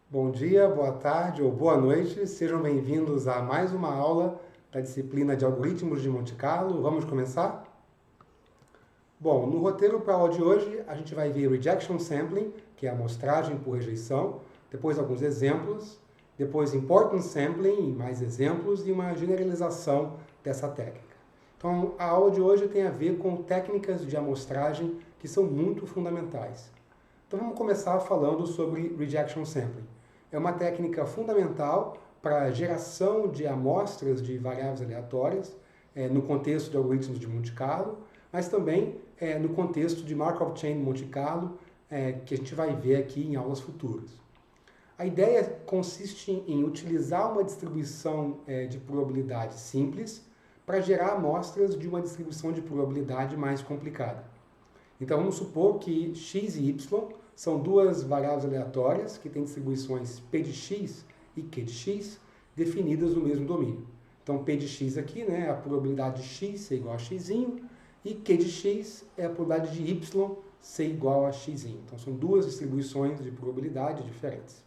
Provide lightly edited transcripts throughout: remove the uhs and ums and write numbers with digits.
Bom dia, boa tarde ou boa noite, sejam bem-vindos a mais uma aula da disciplina de Algoritmos de Monte Carlo. Vamos começar? Bom, no roteiro para a aula de hoje, a gente vai ver Rejection Sampling, que é a amostragem por rejeição, depois alguns exemplos, depois Importance Sampling, mais exemplos e uma generalização dessa técnica. Então, a aula de hoje tem a ver com técnicas de amostragem que são muito fundamentais. Então, vamos começar falando sobre Rejection Sampling. É uma técnica fundamental para a geração de amostras de variáveis aleatórias no contexto de algoritmos de Monte Carlo, mas também no contexto de Markov Chain de Monte Carlo, que a gente vai ver aqui em aulas futuras. A ideia consiste em utilizar uma distribuição de probabilidade simples para gerar amostras de uma distribuição de probabilidade mais complicada. Então vamos supor que x e y são duas variáveis aleatórias que têm distribuições p de x e q de x definidas no mesmo domínio. Então p de x aqui, né, é a probabilidade de x ser igual a x, e q de x é a probabilidade de y ser igual a x. Então são duas distribuições de probabilidade diferentes.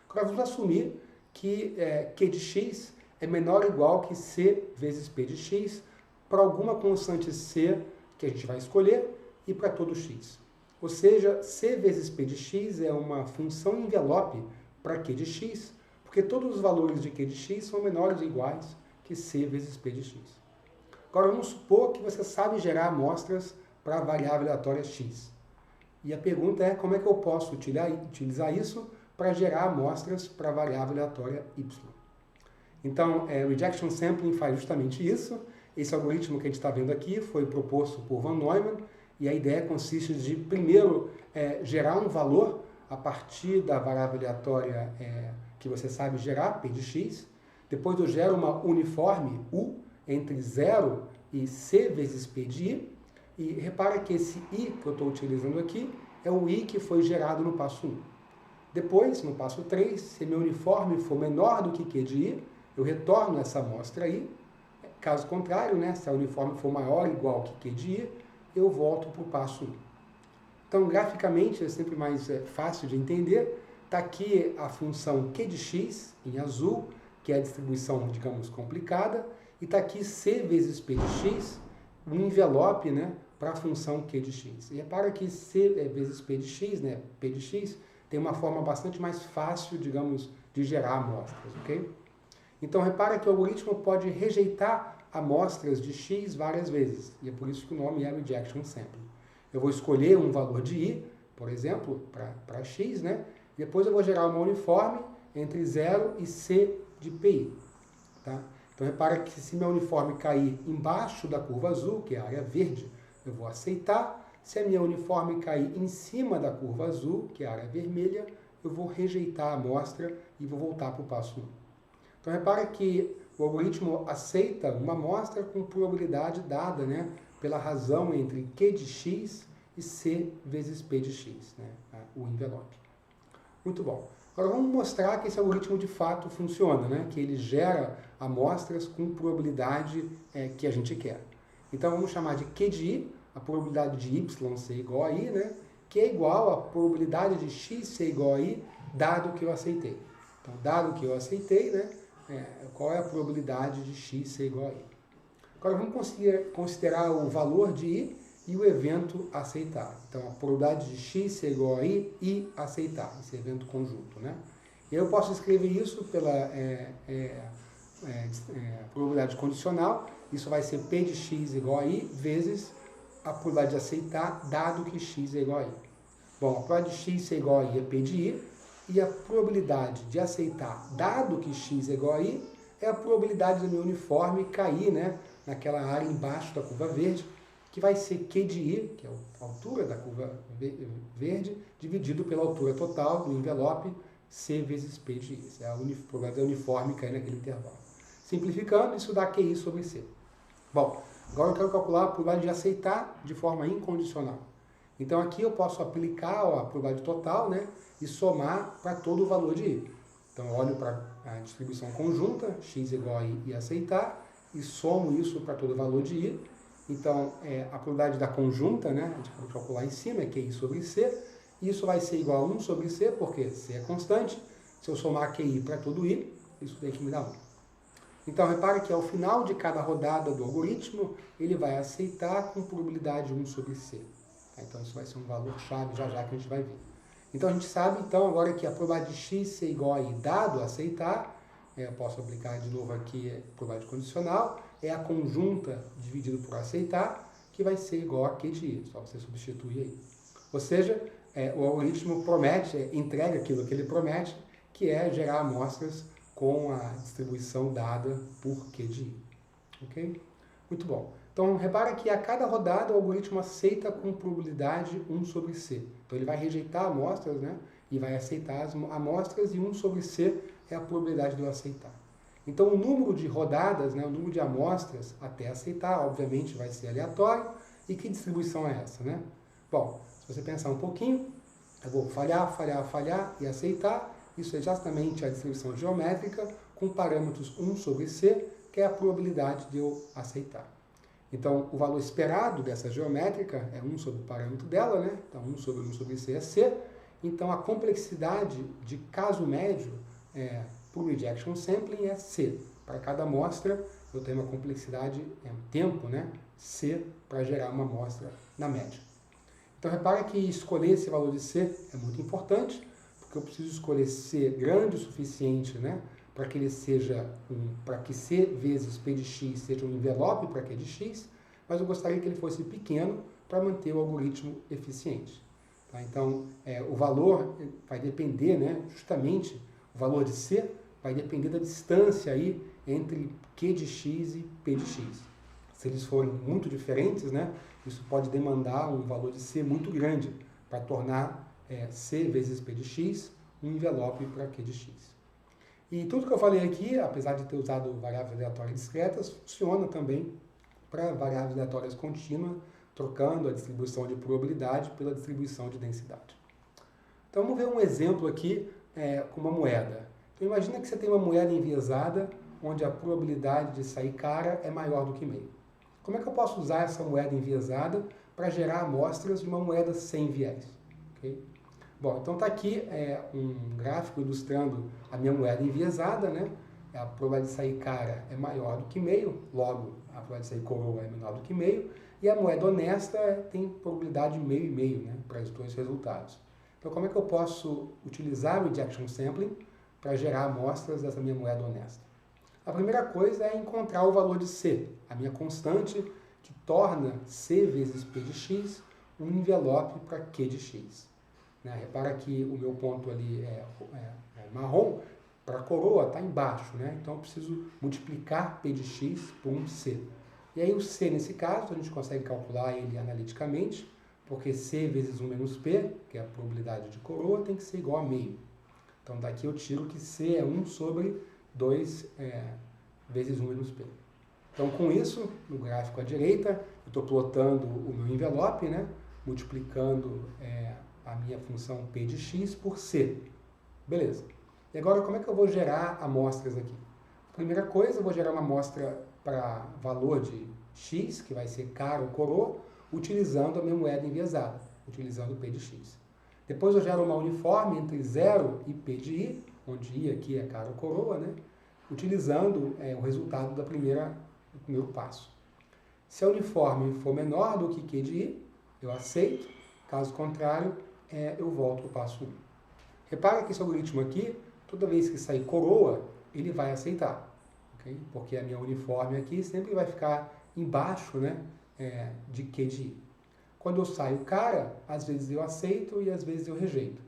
Agora vamos assumir que q de x é menor ou igual que c vezes p de x para alguma constante c que a gente vai escolher e para todo x. Ou seja, c vezes p de x é uma função envelope para q de x, porque todos os valores de q de x são menores ou iguais que c vezes p de x. Agora vamos supor que você sabe gerar amostras para a variável aleatória x. E a pergunta é como é que eu posso utilizar isso para gerar amostras para a variável aleatória y. Então, Rejection Sampling faz justamente isso. Esse algoritmo que a gente está vendo aqui foi proposto por Von Neumann, e a ideia consiste de, primeiro, gerar um valor a partir da variável aleatória que você sabe gerar, p de x. Depois eu gero uma uniforme u entre 0 e c vezes p de i. E repara que esse i que eu estou utilizando aqui é o i que foi gerado no passo 1. Depois, no passo 3, se meu uniforme for menor do que q de i, eu retorno essa amostra aí. Caso contrário, né, se a uniforme for maior ou igual que q de i, eu volto para o passo 1. Então, graficamente, é sempre mais fácil de entender. Está aqui a função q de x, em azul, que é a distribuição, digamos, complicada. E está aqui c vezes p de x, um envelope, né, para a função q de x. E repara que c vezes p de x, né, p de x, tem uma forma bastante mais fácil, digamos, de gerar amostras, ok? Então, repara que o algoritmo pode rejeitar amostras de x várias vezes, e é por isso que o nome é Rejection Sampling. Eu vou escolher um valor de i, por exemplo, para x, né? Depois eu vou gerar uma uniforme entre 0 e c de pi. Tá? Então, repara que se meu uniforme cair embaixo da curva azul, que é a área verde, eu vou aceitar. Se a minha uniforme cair em cima da curva azul, que é a área vermelha, eu vou rejeitar a amostra e vou voltar para o passo 1. Então, repara que o algoritmo aceita uma amostra com probabilidade dada, né, pela razão entre q de x e c vezes p de x, né, o envelope. Muito bom. Agora vamos mostrar que esse algoritmo de fato funciona, né, que ele gera amostras com probabilidade que a gente quer. Então vamos chamar de q de i, a probabilidade de y ser igual a i, né, que é igual à probabilidade de x ser igual a i, dado que eu aceitei. Então, dado que eu aceitei, né, qual é a probabilidade de x ser igual a i. Agora vamos considerar o valor de i e o evento aceitar. Então a probabilidade de x ser igual a i e aceitar, esse evento conjunto, né? E eu posso escrever isso pela probabilidade condicional, isso vai ser p de x igual a i vezes a probabilidade de aceitar, dado que x é igual a i. Bom, a probabilidade de x ser igual a i é p de i, e a probabilidade de aceitar, dado que x é igual a i, é a probabilidade do meu uniforme cair, né, naquela área embaixo da curva verde, que vai ser q de i, que é a altura da curva verde, dividido pela altura total do envelope, c vezes p de i. É a probabilidade do uniforme cair naquele intervalo. Simplificando, isso dá qi sobre c. Bom, agora eu quero calcular a probabilidade de aceitar de forma incondicional. Então aqui eu posso aplicar a probabilidade total, né, e somar para todo o valor de i. Então eu olho para a distribuição conjunta, x igual a i e aceitar, e somo isso para todo o valor de i. Então a probabilidade da conjunta, né, a gente pode calcular em cima, é qi sobre c, e isso vai ser igual a 1 sobre c, porque c é constante, Se eu somar QI para todo I, isso daí que me dá 1. Então, repare que ao final de cada rodada do algoritmo, ele vai aceitar com probabilidade 1 sobre C. Então, isso vai ser um valor-chave já que a gente vai ver. Então, a gente sabe, então, agora que a probabilidade de x ser igual a i dado aceitar, eu posso aplicar de novo aqui a probabilidade condicional, é a conjunta dividido por aceitar, que vai ser igual a Q de i. Só você substituir aí. Ou seja, o algoritmo promete, entrega aquilo que ele promete, que é gerar amostras com a distribuição dada por Q de i. Ok? Muito bom. Então, repara que a cada rodada o algoritmo aceita com probabilidade 1 sobre C. Então, ele vai rejeitar amostras, né? E vai aceitar as amostras, e 1 sobre C é a probabilidade de eu aceitar. Então, o número de rodadas, né, o número de amostras até aceitar, obviamente, vai ser aleatório. E que distribuição é essa, né? Bom, se você pensar um pouquinho, eu vou falhar e aceitar. Isso é exatamente a distribuição geométrica com parâmetros 1 sobre C, que é a probabilidade de eu aceitar. Então, o valor esperado dessa geométrica é 1 sobre o parâmetro dela, né? Então, 1 sobre C é C. Então, a complexidade de caso médio para o rejection sampling é C. Para cada amostra, eu tenho uma complexidade, um tempo, né? C, para gerar uma amostra na média. Então, repara que escolher esse valor de C é muito importante, porque eu preciso escolher C grande o suficiente, né? Para que ele seja para que C vezes P de x seja um envelope para Q de x, mas eu gostaria que ele fosse pequeno para manter o algoritmo eficiente. Tá? Então, o valor vai depender, né, justamente, o valor de C vai depender da distância aí entre Q de x e P de x. Se eles forem muito diferentes, né, isso pode demandar um valor de C muito grande para tornar C vezes P de x um envelope para Q de x. E tudo que eu falei aqui, apesar de ter usado variáveis aleatórias discretas, funciona também para variáveis aleatórias contínuas, trocando a distribuição de probabilidade pela distribuição de densidade. Então vamos ver um exemplo aqui com uma moeda. Então imagina que você tem uma moeda enviesada, onde a probabilidade de sair cara é maior do que meio. Como é que eu posso usar essa moeda enviesada para gerar amostras de uma moeda sem viés? Okay? Bom, então está aqui um gráfico ilustrando a minha moeda enviesada, né? A probabilidade de sair cara é maior do que meio, logo a probabilidade de sair coroa é menor do que meio, e a moeda honesta tem probabilidade meio e meio, né? Para os dois resultados. Então, como é que eu posso utilizar o rejection sampling para gerar amostras dessa minha moeda honesta? A primeira coisa é encontrar o valor de C, a minha constante que torna C vezes P de x um envelope para Q de x. Repara que o meu ponto ali é marrom, para a coroa está embaixo, né? Então eu preciso multiplicar P de x por um C. E aí o C, nesse caso, a gente consegue calcular ele analiticamente, porque C vezes 1 menos P, que é a probabilidade de coroa, tem que ser igual a meio. Então daqui eu tiro que C é 1 sobre 2 vezes 1 menos P. Então com isso, no gráfico à direita, eu estou plotando o meu envelope, né? Multiplicando a minha função P de x por C. Beleza. E agora, como é que eu vou gerar amostras aqui? Primeira coisa, eu vou gerar uma amostra para valor de x, que vai ser cara ou coroa, utilizando a minha moeda enviesada, utilizando P de x. Depois eu gero uma uniforme entre 0 e P de i, onde i aqui é cara ou coroa, né? Utilizando o resultado do primeiro passo. Se a uniforme for menor do que Q de i, eu aceito. Caso contrário, eu volto para o passo 1. Repara que esse algoritmo aqui, toda vez que sair coroa, ele vai aceitar. Okay? Porque a minha uniforme aqui sempre vai ficar embaixo, né, de Q de i. Quando eu saio cara, às vezes eu aceito e às vezes eu rejeito.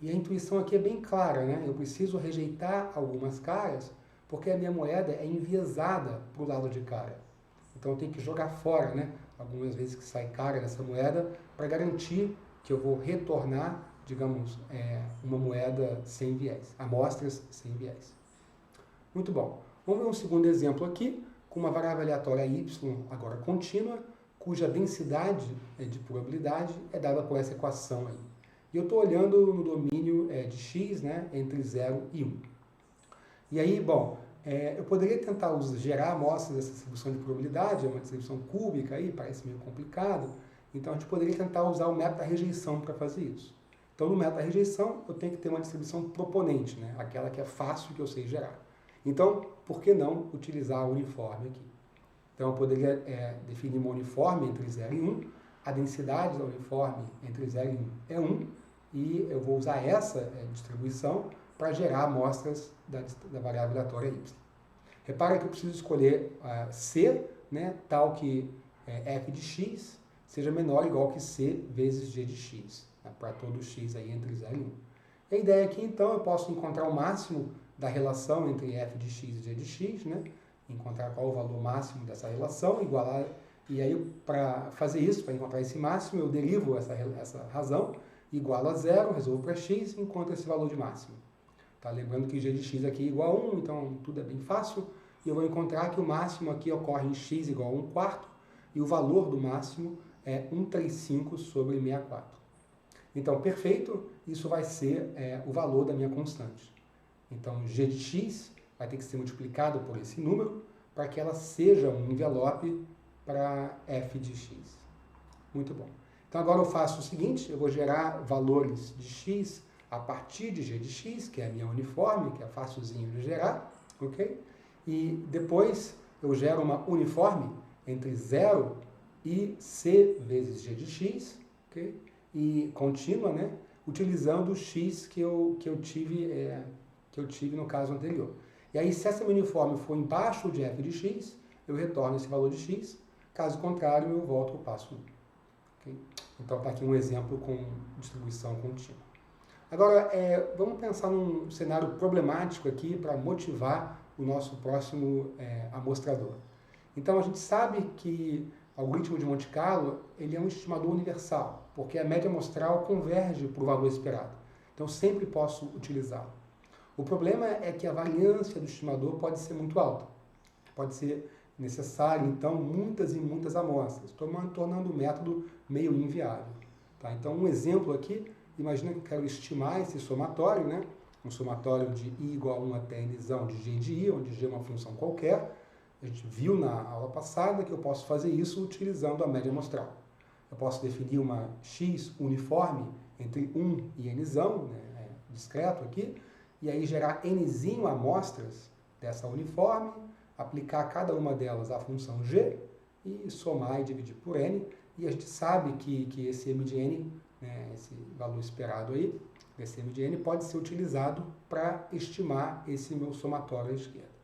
E a intuição aqui é bem clara, né? Eu preciso rejeitar algumas caras porque a minha moeda é enviesada para o lado de cara. Então eu tenho que jogar fora, né, algumas vezes que sai cara dessa moeda para garantir que eu vou retornar, digamos, uma moeda sem viés, amostras sem viés. Muito bom. Vamos ver um segundo exemplo aqui, com uma variável aleatória y, agora contínua, cuja densidade de probabilidade é dada por essa equação aí. E eu estou olhando no domínio de x, né, entre 0 e 1. E aí, bom, eu poderia tentar gerar amostras dessa distribuição de probabilidade, é uma distribuição cúbica aí, parece meio complicado. Então a gente poderia tentar usar o método da rejeição para fazer isso. Então, no método da rejeição, eu tenho que ter uma distribuição proponente, né? Aquela que é fácil que eu sei gerar. Então, por que não utilizar o uniforme aqui? Então, eu poderia definir uma uniforme entre 0 e 1, a densidade da uniforme entre 0 e 1 é 1, e eu vou usar essa distribuição para gerar amostras da variável aleatória y. Repara que eu preciso escolher C, né, tal que f de x seja menor ou igual que c vezes g de x, né, para todo x aí entre 0 e 1. E a ideia aqui, então, eu posso encontrar o máximo da relação entre f de x e g de x, né, encontrar qual o valor máximo dessa relação, igualar, e aí para fazer isso, para encontrar esse máximo, eu derivo essa razão, igualo a 0, resolvo para x e encontro esse valor de máximo. Tá? Lembrando que g de x aqui é igual a 1, então tudo é bem fácil, e eu vou encontrar que o máximo aqui ocorre em x igual a 1 quarto, e o valor do máximo é 135 sobre 64. Então, perfeito, isso vai ser o valor da minha constante. Então, g de x vai ter que ser multiplicado por esse número para que ela seja um envelope para f de x. Muito bom. Então, agora eu faço o seguinte, eu vou gerar valores de x a partir de g de x, que é a minha uniforme, que é facilzinho de gerar, ok? E depois eu gero uma uniforme entre 0 e c vezes g de x, ok? E contínua, né? Utilizando o x que eu tive no caso anterior. E aí, se essa uniforme for embaixo de f de x, eu retorno esse valor de x. Caso contrário, eu volto para o passo 1. Okay? Então, está aqui um exemplo com distribuição contínua. Agora, vamos pensar num cenário problemático aqui para motivar o nosso próximo amostrador. Então, a gente sabe que o algoritmo de Monte Carlo ele é um estimador universal, porque a média amostral converge para o valor esperado. Então, sempre posso utilizá-lo. O problema é que a variância do estimador pode ser muito alta. Pode ser necessário, então, muitas e muitas amostras, tornando o método meio inviável. Tá? Então, um exemplo aqui, imagina que eu quero estimar esse somatório, né? Um somatório de i igual a 1 até nzão de g de i, onde g é uma função qualquer. A gente viu na aula passada que eu posso fazer isso utilizando a média amostral. Eu posso definir uma x uniforme entre 1 e nzão, né? Discreto aqui, e aí gerar nzinho amostras dessa uniforme, aplicar a cada uma delas a função g e somar e dividir por n. E a gente sabe que esse m de n, né, esse valor esperado aí, desse m de n, pode ser utilizado para estimar esse meu somatório à esquerda.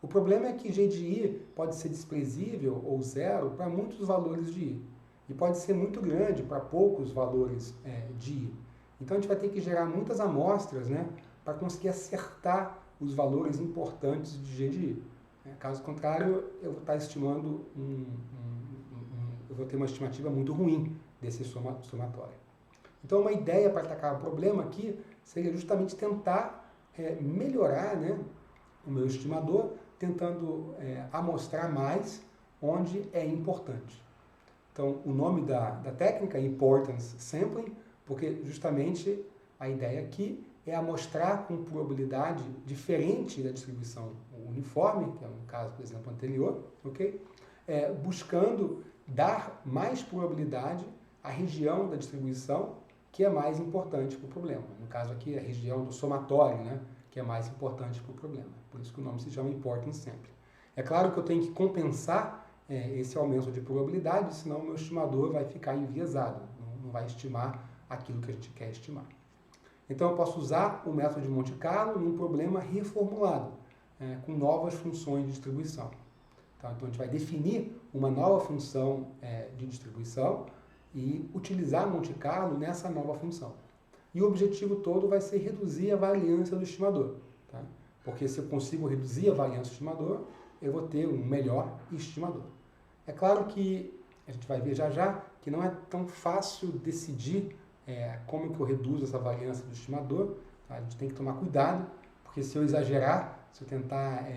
O problema é que g de i pode ser desprezível ou zero para muitos valores de i. E pode ser muito grande para poucos valores de i. Então a gente vai ter que gerar muitas amostras, né, para conseguir acertar os valores importantes de g de i. Caso contrário, eu vou estar estimando eu vou ter uma estimativa muito ruim desse somatório. Então, uma ideia para atacar o problema aqui seria justamente tentar melhorar, né, o meu estimador, tentando amostrar mais onde é importante. Então, o nome da técnica é Importance Sampling, porque justamente a ideia aqui é amostrar com probabilidade diferente da distribuição uniforme, que é um caso do exemplo anterior, ok? Buscando dar mais probabilidade à região da distribuição que é mais importante para o problema. No caso aqui, a região do somatório, né, que é mais importante para o problema. Por isso que o nome se chama Importance Sampling. É claro que eu tenho que compensar esse aumento de probabilidade, senão o meu estimador vai ficar enviesado, não vai estimar aquilo que a gente quer estimar. Então, eu posso usar o método de Monte Carlo num problema reformulado, com novas funções de distribuição. Tá? Então, a gente vai definir uma nova função de distribuição e utilizar Monte Carlo nessa nova função. E o objetivo todo vai ser reduzir a variância do estimador. Tá? Porque se eu consigo reduzir a variância do estimador, eu vou ter um melhor estimador. É claro que a gente vai ver já que não é tão fácil decidir como que eu reduzo essa variância do estimador. Tá? A gente tem que tomar cuidado, porque se eu exagerar, se eu tentar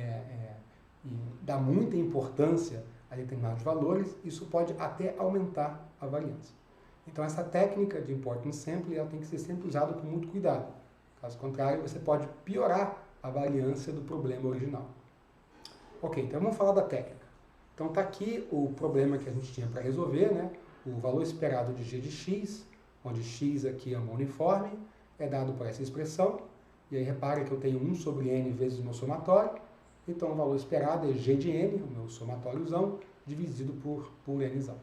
dar muita importância a determinados valores, isso pode até aumentar a variância. Então, essa técnica de Importance Sampling ela tem que ser sempre usada com muito cuidado. Caso contrário, você pode piorar a variância do problema original. Ok, então vamos falar da técnica. Então, está aqui o problema que a gente tinha para resolver, né? O valor esperado de g de x, onde x aqui é uma uniforme, é dado por essa expressão, e aí repare que eu tenho 1 sobre n vezes o meu somatório, então o valor esperado é g de n, o meu somatóriozão, dividido por nzão.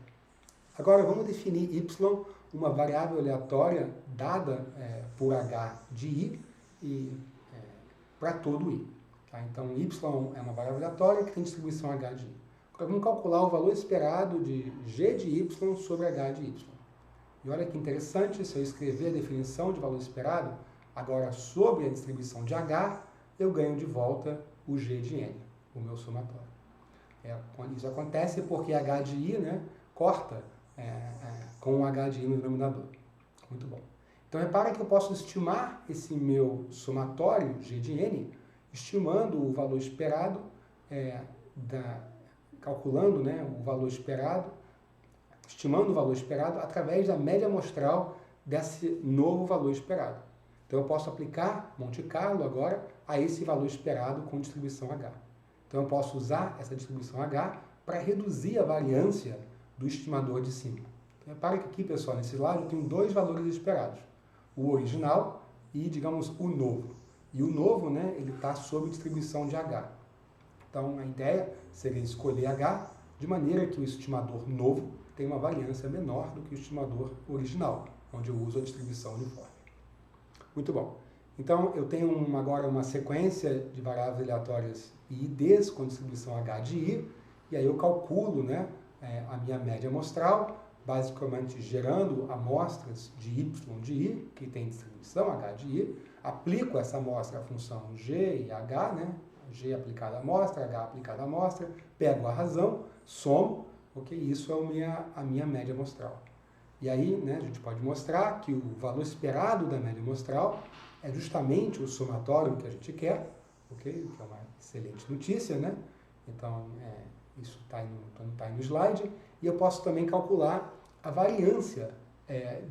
Agora vamos definir y, uma variável aleatória dada por h de i e para todo i. Tá? Então y é uma variável aleatória que tem distribuição h de i. Agora vamos calcular o valor esperado de g de y sobre h de y. E olha que interessante, se eu escrever a definição de valor esperado, agora sobre a distribuição de h, eu ganho de volta o g de n, o meu somatório. Isso acontece porque h de i, né, corta com o h de i no denominador. Muito bom. Então, repara que eu posso estimar esse meu somatório, g de n, estimando o valor esperado, calculando, né, o valor esperado, estimando o valor esperado através da média amostral desse novo valor esperado. Então, eu posso aplicar Monte Carlo agora a esse valor esperado com distribuição H. Então, eu posso usar essa distribuição H para reduzir a variância do estimador de cima. Então, repara que aqui, pessoal, nesse lado eu tenho dois valores esperados. O original e, digamos, o novo. E o novo, né, ele está sob distribuição de H. Então, a ideia seria escolher H de maneira que o estimador novo tem uma variância menor do que o estimador original, onde eu uso a distribuição uniforme. Muito bom. Então, eu tenho agora uma sequência de variáveis aleatórias i e ds com distribuição h de i, e aí eu calculo, né, a minha média amostral, basicamente gerando amostras de y de i, que tem distribuição h de i, aplico essa amostra à função g e h, né, g aplicada à amostra, h aplicada à amostra, pego a razão, somo, ok? Isso é a minha média amostral. E aí, né, a gente pode mostrar que o valor esperado da média amostral é justamente o somatório que a gente quer, ok? Que é uma excelente notícia, né? Então, isso está aí no slide. E eu posso também calcular a variância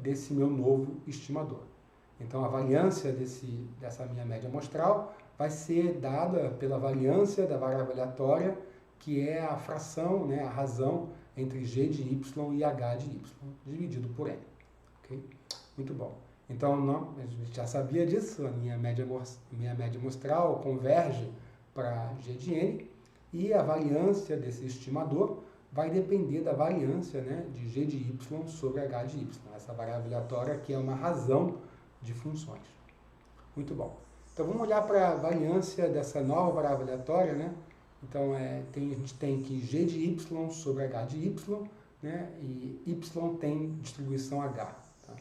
desse meu novo estimador. Então, a variância dessa minha média amostral vai ser dada pela variância da variável aleatória, que é a fração, né, a razão entre g de y e h de y, dividido por n. Okay? Muito bom. Então, a gente já sabia disso, a minha média amostral converge para g de n, e a variância desse estimador vai depender da variância, né, de g de y sobre h de y, essa variável aleatória que é uma razão de funções. Muito bom. Então, vamos olhar para a variância dessa nova variável aleatória, né? Então, a gente tem que g de y sobre h de y, né? E y tem distribuição h. Tá?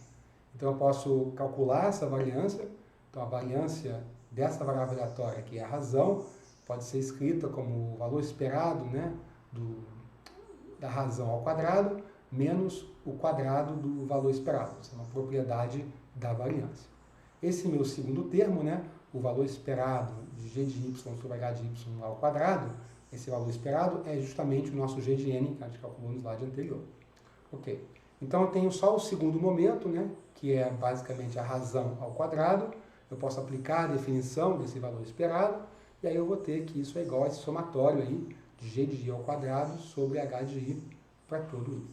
Então, eu posso calcular essa variância. Então, a variância dessa variável aleatória, que é a razão, pode ser escrita como o valor esperado, né, da razão ao quadrado, menos o quadrado do valor esperado. Isso é uma propriedade da variância. Esse meu segundo termo, né, o valor esperado de g de y sobre h de y ao quadrado, esse valor esperado é justamente o nosso g de n, que a gente calculou no slide anterior. Ok. Então, eu tenho só o segundo momento, né, que é basicamente a razão ao quadrado. Eu posso aplicar a definição desse valor esperado, e aí eu vou ter que isso é igual a esse somatório aí, de g de i ao quadrado sobre h de i para todo i.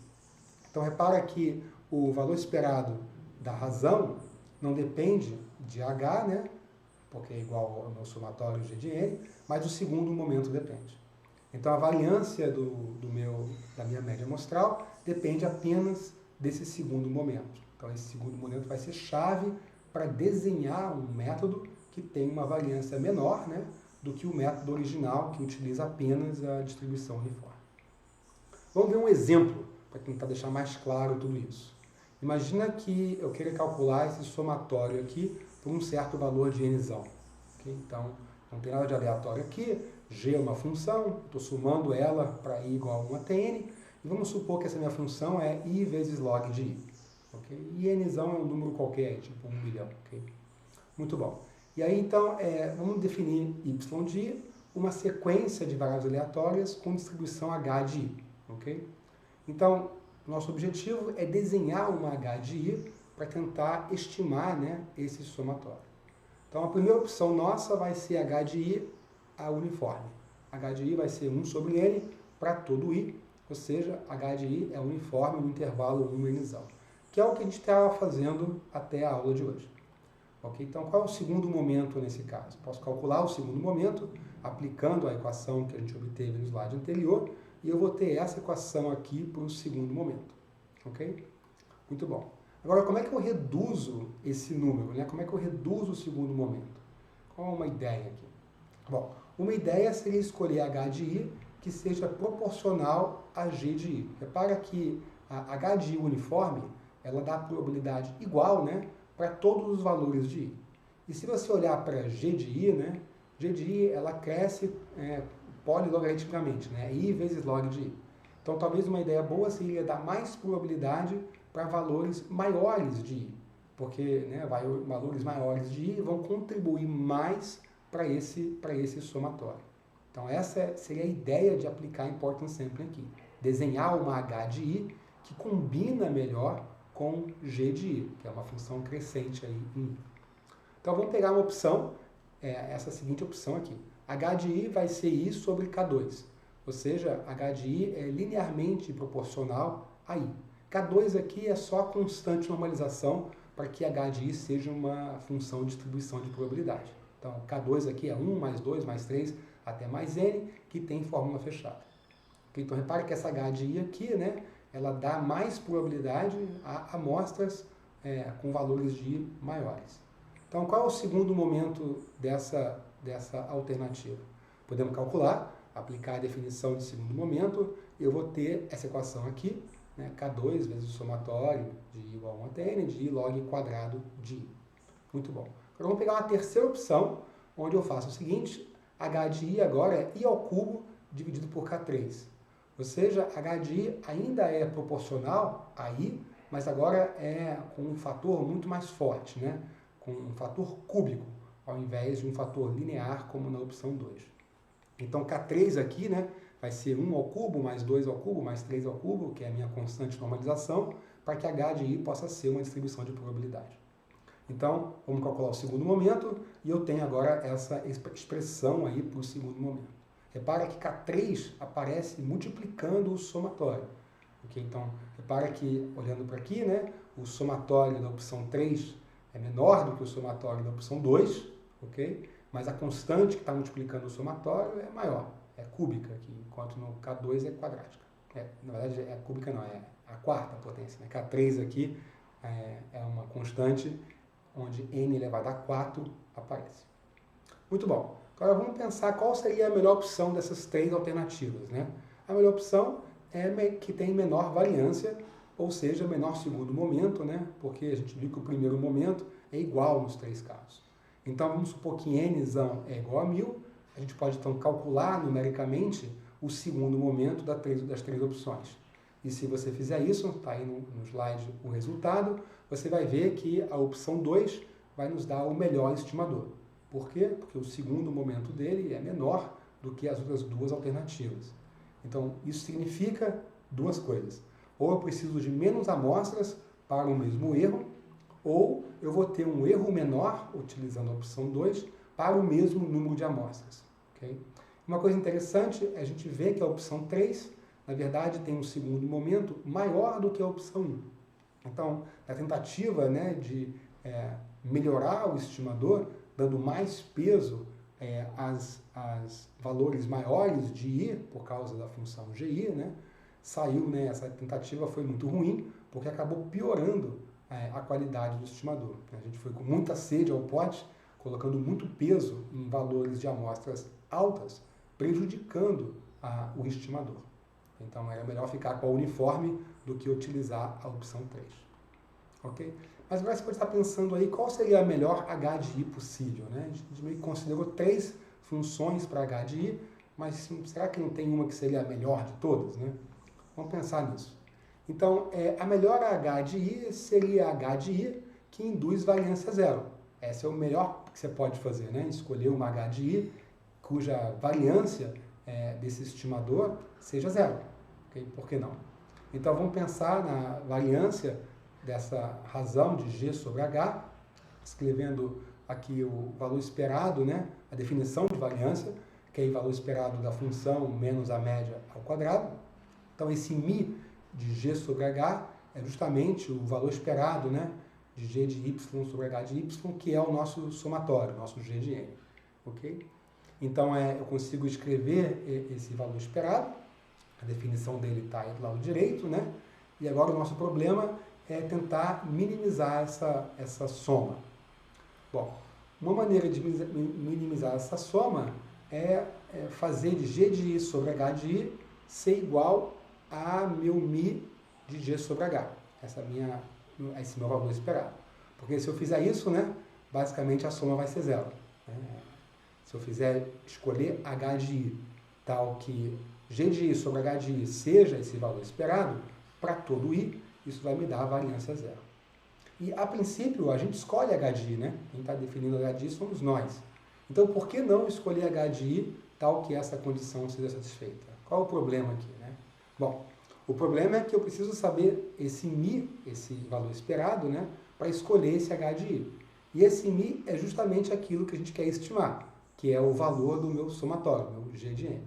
Então, repara que o valor esperado da razão não depende de h, né, porque é igual ao meu somatório g de n, mas o segundo momento depende. Então, a variância da minha média amostral depende apenas desse segundo momento. Então, esse segundo momento vai ser chave para desenhar um método que tem uma variância menor, né, do que o método original, que utiliza apenas a distribuição uniforme. Vamos ver um exemplo, para tentar deixar mais claro tudo isso. Imagina que eu queira calcular esse somatório aqui por um certo valor de nzão. Okay? Então, não tem nada de aleatório aqui, g é uma função, estou somando ela para i igual a 1 até n, e vamos supor que essa minha função é i vezes log de i. Okay? E nzão é um número qualquer, tipo 1 milhão. Okay? Muito bom. E aí, então, vamos definir y de i, uma sequência de variáveis aleatórias com distribuição h de i. Okay? Então, nosso objetivo é desenhar uma h de i para tentar estimar, né, esse somatório. Então, a primeira opção nossa vai ser h de i a uniforme. H de i vai ser 1 sobre n para todo i, ou seja, h de i é uniforme no intervalo 1 nzão. que é o que a gente estava fazendo até a aula de hoje. Ok? Então, qual é o segundo momento nesse caso? Posso calcular o segundo momento aplicando a equação que a gente obteve no slide anterior, e eu vou ter essa equação aqui para o segundo momento. Ok? Muito bom. Agora, como é que eu reduzo esse número? Né? Como é que eu reduzo o segundo momento? Qual é uma ideia aqui? Bom, uma ideia seria escolher h de i que seja proporcional a g de i. Repara que a h de i uniforme, ela dá probabilidade igual, né, para todos os valores de i. E se você olhar para g de i, né, g de i ela cresce polilogaritmicamente, né, i vezes log de i. Então, talvez uma ideia boa seria dar mais probabilidade para valores maiores de i, porque, né, valores maiores de i vão contribuir mais para esse somatório. Então, essa seria a ideia de aplicar importance sampling aqui. Desenhar uma h de i que combina melhor com g de i, que é uma função crescente aí em i. Então, vamos pegar uma opção, essa seguinte opção aqui. H de i vai ser i sobre K2, ou seja, h de i é linearmente proporcional a i. K2 aqui é só a constante normalização para que h de i seja uma função de distribuição de probabilidade. Então, K2 aqui é 1 mais 2 mais 3 até mais n, que tem fórmula fechada. Então, repare que essa h de i aqui, né, ela dá mais probabilidade a amostras com valores de i maiores. Então, qual é o segundo momento dessa alternativa? Podemos calcular, aplicar a definição de segundo momento, e eu vou ter essa equação aqui, né, K2 vezes o somatório de i igual a 1 até n, de i log quadrado de i. Muito bom. Agora vamos pegar uma terceira opção, onde eu faço o seguinte, h de i agora é i ao cubo dividido por K3. Ou seja, h de i ainda é proporcional a i, mas agora é com um fator muito mais forte, né? Com um fator cúbico, ao invés de um fator linear, como na opção 2. Então, K3 aqui, né, vai ser 1 ao cubo, mais 2 ao cubo, mais 3 ao cubo, que é a minha constante normalização, para que h de i possa ser uma distribuição de probabilidade. Então, vamos calcular o segundo momento, e eu tenho agora essa expressão aí para o segundo momento. Repara que K3 aparece multiplicando o somatório. Okay? Então, repara que, olhando para aqui, né, o somatório da opção 3 é menor do que o somatório da opção 2, ok? Mas a constante que está multiplicando o somatório é maior, é cúbica aqui, enquanto no K2 é quadrática. Na verdade, é cúbica não, é a quarta potência. Né? K3 aqui é uma constante onde n elevado a 4 aparece. Muito bom. Agora vamos pensar qual seria a melhor opção dessas três alternativas. Né? A melhor opção é que tem menor variância, ou seja, menor segundo momento, né? Porque a gente viu que o primeiro momento é igual nos três casos. Então vamos supor que n é igual a 1000, a gente pode então calcular numericamente o segundo momento das três opções. E se você fizer isso, está aí no slide o resultado, você vai ver que a opção 2 vai nos dar o melhor estimador. Por quê? Porque o segundo momento dele é menor do que as outras duas alternativas. Então, isso significa duas coisas. Ou eu preciso de menos amostras para o mesmo erro, ou eu vou ter um erro menor, utilizando a opção 2, para o mesmo número de amostras. Okay? Uma coisa interessante é a gente ver que a opção 3, na verdade, tem um segundo momento maior do que a opção 1. Então, a tentativa, né, de melhorar o estimador, dando mais peso às valores maiores de i, por causa da função gi, né, saiu, né, essa tentativa foi muito ruim, porque acabou piorando a qualidade do estimador. A gente foi com muita sede ao pote, colocando muito peso em valores de amostras altas, prejudicando o estimador. Então, era melhor ficar com a uniforme do que utilizar a opção 3. Ok? Mas agora você pode estar pensando aí qual seria a melhor h de i possível. Né? A gente meio que considerou 3 funções para h de i, mas será que não tem uma que seria a melhor de todas? Né? Vamos pensar nisso. Então, a melhor h de i seria a h de i que induz variância zero. Esse é o melhor que você pode fazer, né? Escolher uma h de i cuja variância desse estimador seja zero. Okay? Por que não? Então, vamos pensar na variância dessa razão de g sobre h, escrevendo aqui o valor esperado, né? A definição de variância, que é o valor esperado da função menos a média ao quadrado. Então, esse μ de g sobre h é justamente o valor esperado, né, de g de y sobre h de y, que é o nosso somatório, nosso g de n. Ok? Então, eu consigo escrever esse valor esperado, a definição dele está aí do lado direito, né? E agora o nosso problema é tentar minimizar essa soma. Bom, uma maneira de minimizar essa soma é fazer de g de i sobre h de i ser igual a meu mi de g sobre h. Esse meu valor esperado. Porque se eu fizer isso, né, basicamente a soma vai ser zero. Se eu fizer escolher h de i tal que g de i sobre h de i seja esse valor esperado, para todo i, isso vai me dar a variância zero. E, a princípio, a gente escolhe h de i, né? Quem está definindo h de i somos nós. Então, por que não escolher h de i tal que essa condição seja satisfeita? Qual é o problema aqui, né? Bom, o problema é que eu preciso saber esse mi, esse valor esperado, né? Para escolher esse h de i. E esse mi é justamente aquilo que a gente quer estimar, que é o valor do meu somatório, meu g de n.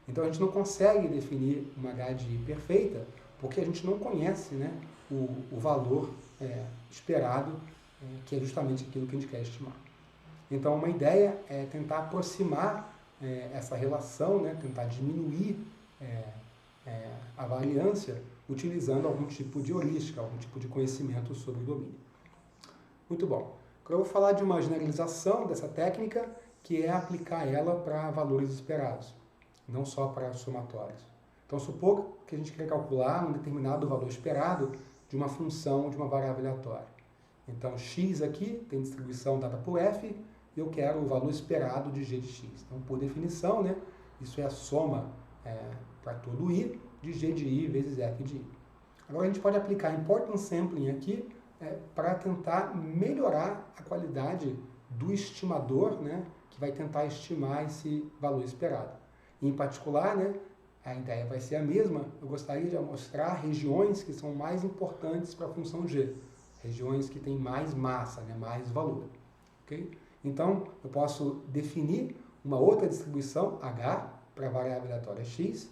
Então, a gente não consegue definir uma h de i perfeita, porque a gente não conhece, né, o valor esperado, que é justamente aquilo que a gente quer estimar. Então, uma ideia é tentar aproximar essa relação, né, tentar diminuir a variância utilizando algum tipo de heurística, algum tipo de conhecimento sobre o domínio. Muito bom. Agora eu vou falar de uma generalização dessa técnica, que é aplicar ela para valores esperados, não só para somatórios. Então, supor que a gente quer calcular um determinado valor esperado de uma função de uma variável aleatória. Então, x aqui tem distribuição dada por f, e eu quero o valor esperado de g de x. Então, por definição, né, isso é a soma para todo i de g de i vezes f de i. Agora, a gente pode aplicar importance sampling aqui para tentar melhorar a qualidade do estimador, né, que vai tentar estimar esse valor esperado. Em particular, né, a ideia vai ser a mesma, eu gostaria de mostrar regiões que são mais importantes para a função g, regiões que têm mais massa, né, mais valor. Okay? Então, eu posso definir uma outra distribuição, h, para a variável aleatória x,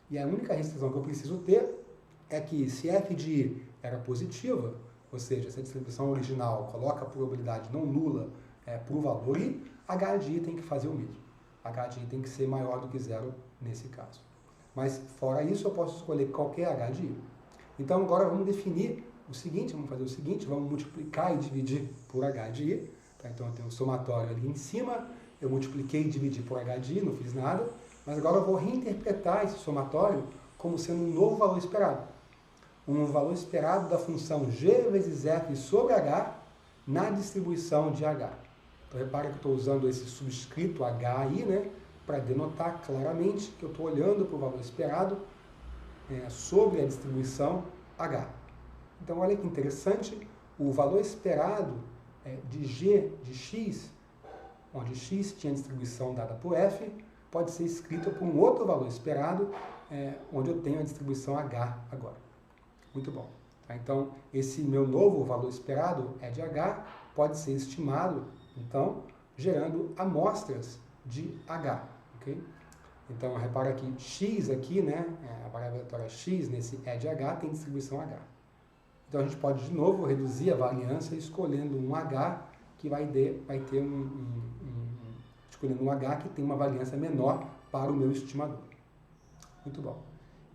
e a única restrição que eu preciso ter é que se f de i era positiva, ou seja, se a distribuição original coloca a probabilidade não nula para o valor i, h de i tem que fazer o mesmo. H de i tem que ser maior do que zero nesse caso. Mas, fora isso, eu posso escolher qualquer h de i. Então, agora vamos definir o seguinte, vamos fazer o seguinte, vamos multiplicar e dividir por h de i. Tá? Então, eu tenho um somatório ali em cima, eu multipliquei e dividi por h de i, não fiz nada, mas agora eu vou reinterpretar esse somatório como sendo um novo valor esperado. Um valor esperado da função g vezes f sobre h na distribuição de h. Então, repara que eu estou usando esse subscrito h aí, né, para denotar claramente que eu estou olhando para o valor esperado sobre a distribuição h. Então, olha que interessante, o valor esperado de g de x, onde x tinha distribuição dada por f, pode ser escrito por um outro valor esperado, onde eu tenho a distribuição h agora. Muito bom. Tá? Então, esse meu novo valor esperado, e de h, pode ser estimado, então, gerando amostras de h. Okay? Então, repara que x aqui, né, a variável aleatória x, nesse e de h, tem distribuição h. Então, a gente pode, de novo, reduzir a variância escolhendo um h que vai ter escolhendo um h que tem uma variância menor para o meu estimador. Muito bom.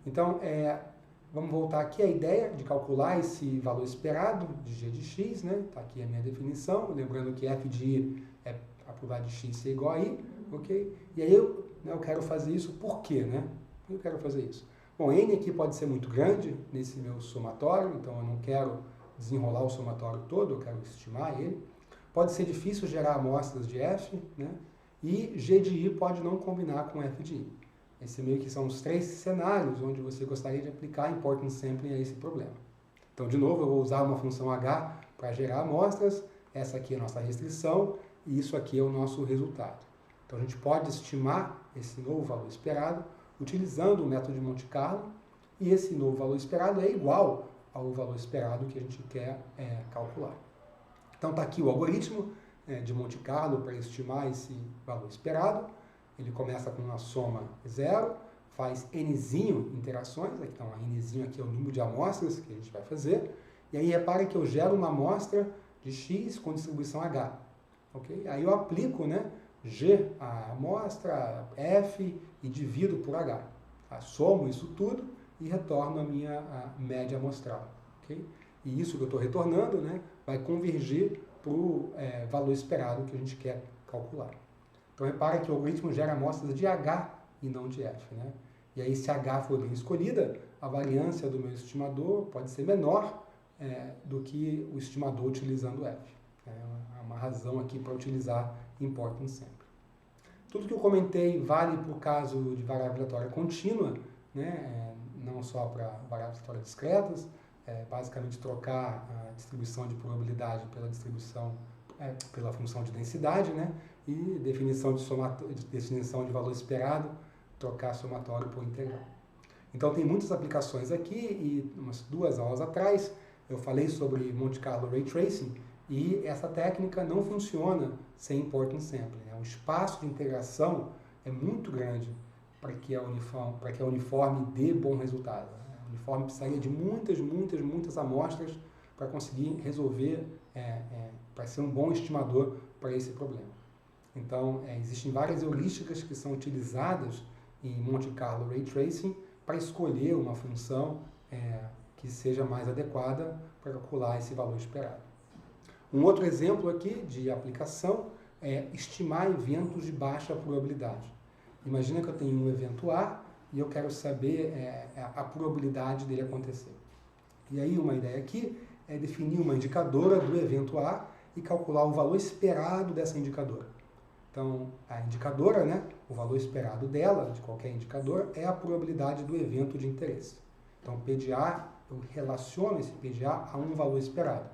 Então, vamos voltar aqui à ideia de calcular esse valor esperado de g de x, né? Está aqui a minha definição, lembrando que f de i é a probabilidade de x ser igual a i, ok? E aí eu quero fazer isso por quê, né? Por que eu quero fazer isso? Bom, n aqui pode ser muito grande nesse meu somatório, então eu não quero desenrolar o somatório todo, eu quero estimar ele. Pode ser difícil gerar amostras de f, né? E g de i pode não combinar com f de i. Esse meio que são os três cenários onde você gostaria de aplicar importance sampling a esse problema. Então, de novo, eu vou usar uma função h para gerar amostras, essa aqui é a nossa restrição, e isso aqui é o nosso resultado. Então, a gente pode estimar esse novo valor esperado utilizando o método de Monte Carlo, e esse novo valor esperado é igual ao valor esperado que a gente quer calcular. Então, está aqui o algoritmo de Monte Carlo para estimar esse valor esperado. Ele começa com uma soma 0, faz nzinho interações, então a nzinho aqui é o número de amostras que a gente vai fazer, e aí repare que eu gero uma amostra de x com distribuição H, ok? Aí eu aplico, né, G a amostra, F e divido por H, tá? Somo isso tudo e retorno a média amostral, ok? E isso que eu estou retornando, né, vai convergir para o valor esperado que a gente quer calcular. Então repara que o algoritmo gera amostras de H e não de F, né? E aí se H for bem escolhida, a variância do meu estimador pode ser menor do que o estimador utilizando F. É uma razão aqui para utilizar importance sempre. Tudo que eu comentei vale para o caso de variável aleatória contínua, né? Não só para variáveis aleatórias discretas, basicamente trocar a distribuição de probabilidade pela distribuição, pela função de densidade, né? E definição de valor esperado, trocar somatório por integral. Então tem muitas aplicações aqui e umas 2 aulas atrás eu falei sobre Monte Carlo Ray Tracing e essa técnica não funciona sem importance sampling, né? O espaço de integração é muito grande para que a uniforme dê bom resultado. A uniforme precisaria de muitas amostras para conseguir resolver, para ser um bom estimador para esse problema. Então, existem várias heurísticas que são utilizadas em Monte Carlo Ray Tracing para escolher uma função que seja mais adequada para calcular esse valor esperado. Um outro exemplo aqui de aplicação é estimar eventos de baixa probabilidade. Imagina que eu tenho um evento A e eu quero saber a probabilidade dele acontecer. E aí uma ideia aqui é definir uma indicadora do evento A e calcular o valor esperado dessa indicadora. Então, a indicadora, né, o valor esperado dela, de qualquer indicador, é a probabilidade do evento de interesse. Então, PDA, eu relaciono esse PDA a um valor esperado.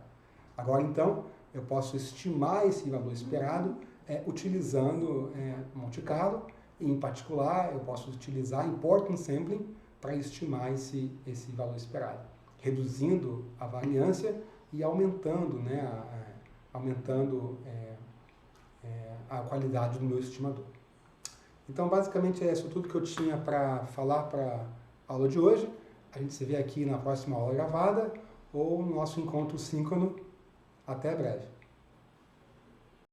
Agora, então, eu posso estimar esse valor esperado utilizando Monte Carlo, e, em particular, eu posso utilizar importance sampling para estimar esse valor esperado, reduzindo a variância e aumentando, né, a qualidade do meu estimador. Então, basicamente, é isso tudo que eu tinha para falar para a aula de hoje. A gente se vê aqui na próxima aula gravada ou no nosso encontro síncrono. Até breve.